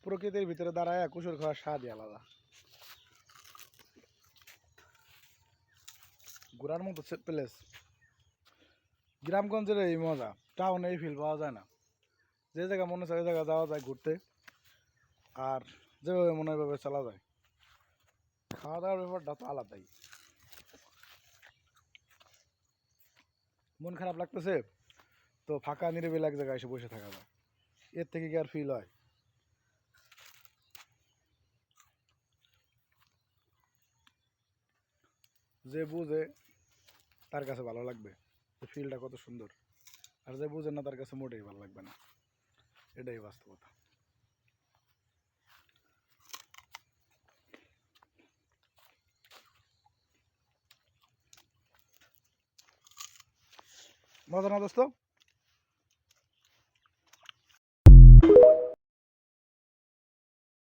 প্রকৃতির ভিতরে দাঁড়ায় কুসুর খাওয়ার স্বাদই আলাদা। ঘোরার মতো প্লেস। গ্রামগঞ্জের এই মজা, টাউনে এই ফিল পাওয়া যায় না। যে জায়গা মনে হয় ওই জায়গা যাওয়া যায় ঘুরতে, আর যেভাবে মনে হয় ওইভাবে চলা যায়। খাওয়া দাওয়ার ব্যাপারটা তো আলাদাই। মন খারাপ লাগতেছে তো ফাঁকা নিরিবিলি এক জায়গায় এসে বসে থাকা যায়, এর থেকে কি আর ফিল হয়? যে বুঝে তার কাছে ভালো লাগবে ফিলটা কত সুন্দর, আর যে বুঝে না তার কাছে মোটেই ভালো লাগবে না। এটাই বাস্তবতা। মজা না দোস্ত?